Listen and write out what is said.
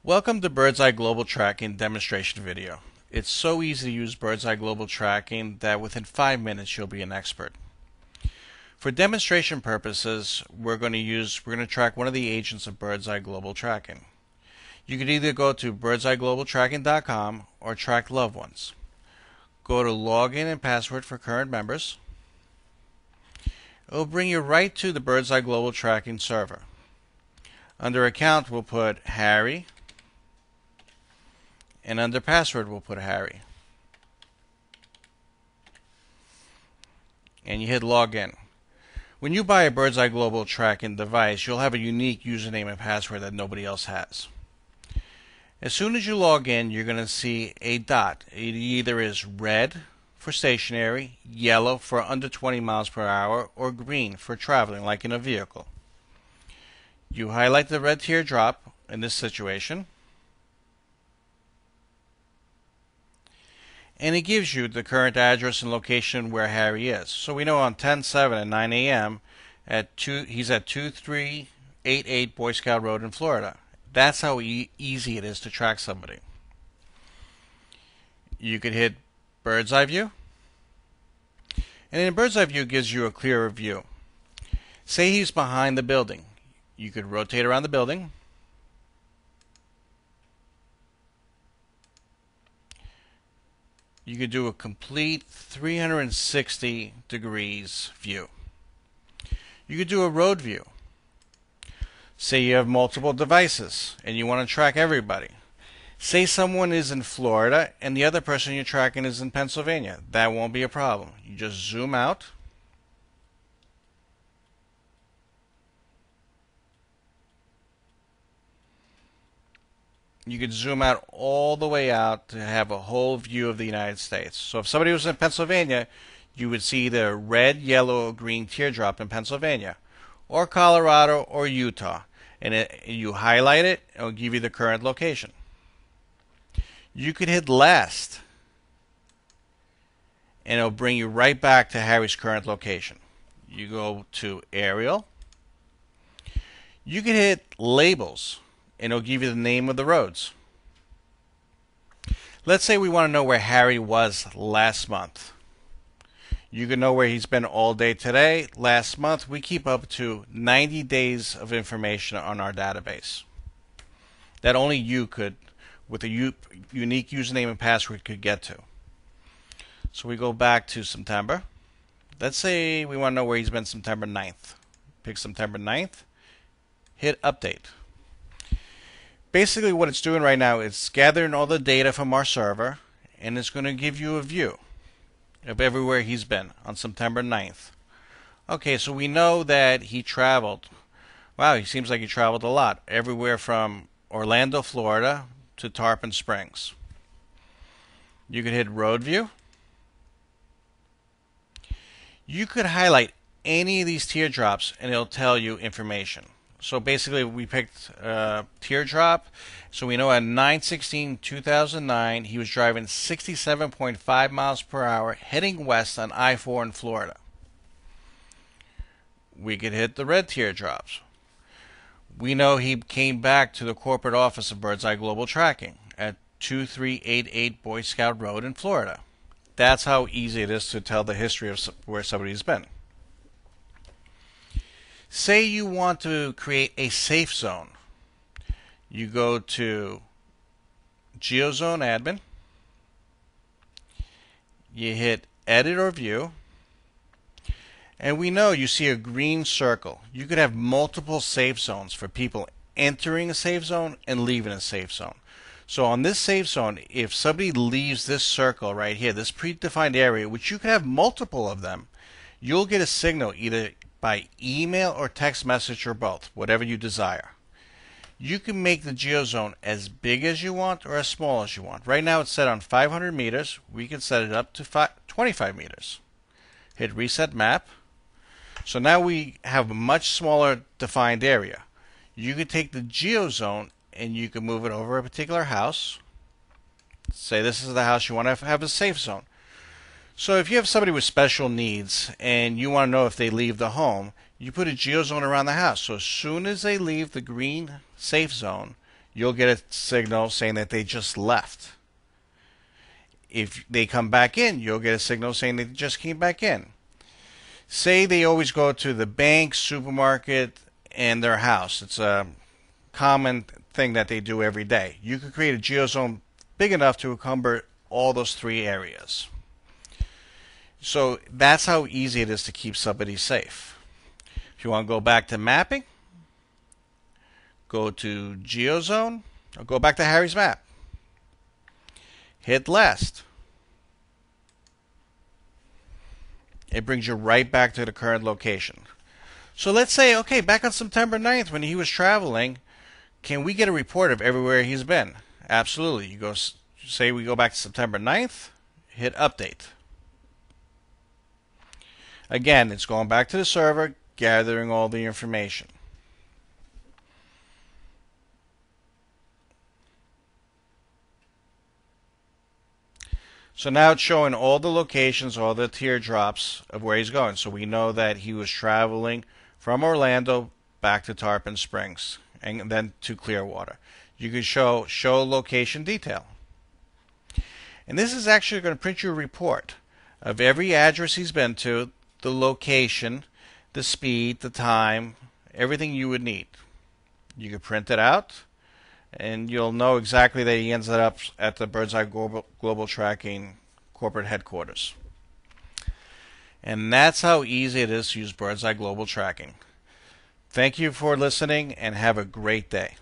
Welcome to Birdseye Global Tracking demonstration video. It's so easy to use Birdseye Global Tracking that within 5 minutes you'll be an expert. For demonstration purposes, we're going to track one of the agents of Birdseye Global Tracking. You could either go to birdseyeGlobalTracking.com or track loved ones. Go to login and password for current members. It will bring you right to the Birdseye Global Tracking server. Under account, we'll put Harry. And under password, we'll put Harry. And you hit login. When you buy a Birdseye Global Tracking device, you'll have a unique username and password that nobody else has. As soon as you log in, you're going to see a dot. It either is red for stationary, yellow for under 20 miles per hour, or green for traveling like in a vehicle. You highlight the red teardrop in this situation, and it gives you the current address and location where Harry is. So we know on 10/7 at 9 a.m. he's at 2388 Boy Scout Road in Florida. That's how easy it is to track somebody. You could hit Bird's Eye View, and in Bird's Eye View it gives you a clearer view. Say he's behind the building. You could rotate around the building. You could do a complete 360 degrees view. You could do a road view. Say you have multiple devices and you want to track everybody. Say someone is in Florida and the other person you're tracking is in Pennsylvania. That won't be a problem. You just zoom out. You could zoom out all the way out to have a whole view of the United States. So if somebody was in Pennsylvania, you would see the red, yellow, or green teardrop in Pennsylvania, or Colorado, or Utah. And you highlight it, and it'll give you the current location. You could hit last, and it'll bring you right back to Harry's current location. You go to aerial. You can hit labels, and it'll give you the name of the roads. Let's say we want to know where Harry was last month. You can know where he's been all day today. Last month, we keep up to 90 days of information on our database that only you could, with a unique username and password, could get to. So we go back to September. Let's say we want to know where he's been September 9th. Pick September 9th. Hit update. Basically what it's doing right now is gathering all the data from our server, and it's going to give you a view of everywhere he's been on September 9th. Okay, so we know that he traveled. Wow, he seems like he traveled a lot. Everywhere from Orlando, Florida to Tarpon Springs. You could hit road view. You could highlight any of these teardrops and it'll tell you information. So basically we picked teardrop. So we know at 9/16/2009 he was driving 67.5 miles per hour heading west on I-4 in Florida. We could hit the red teardrops. We know he came back to the corporate office of Birdseye Global Tracking at 2388 Boy Scout Road in Florida. That's how easy it is to tell the history of where somebody's been. Say you want to create a safe zone. You go to GeoZone Admin. You hit Edit or View. And we know you see a green circle. You could have multiple safe zones for people entering a safe zone and leaving a safe zone. So on this safe zone, if somebody leaves this circle right here, this predefined area, which you could have multiple of them, you'll get a signal either by email or text message or both, whatever you desire. You can make the geozone as big as you want or as small as you want. Right now it's set on 500 meters. We can set it up to 25 meters. Hit Reset Map. So now we have a much smaller defined area. You could take the geozone and you can move it over a particular house. Say this is the house you want to have a safe zone. So if you have somebody with special needs and you want to know if they leave the home, you put a geozone around the house. So as soon as they leave the green safe zone, you'll get a signal saying that they just left. If they come back in, you'll get a signal saying they just came back in. Say they always go to the bank, supermarket, and their house. It's a common thing that they do every day. You could create a geozone big enough to encumber all those three areas. So that's how easy it is to keep somebody safe. If you want to go back to mapping, go to geozone, or go back to Harry's map. Hit last. It brings you right back to the current location. So let's say, okay, back on September 9th when he was traveling, can we get a report of everywhere he's been? Absolutely. You go, say we go back to September 9th, hit update. Again, it's going back to the server, gathering all the information. So now it's showing all the locations, all the teardrops of where he's going. So we know that he was traveling from Orlando back to Tarpon Springs and then to Clearwater. You can show location detail. And this is actually going to print you a report of every address he's been to, the location, the speed, the time, everything you would need. You can print it out, and you'll know exactly that he ends up at the Birdseye Global Tracking corporate headquarters. And that's how easy it is to use Birdseye Global Tracking. Thank you for listening, and have a great day.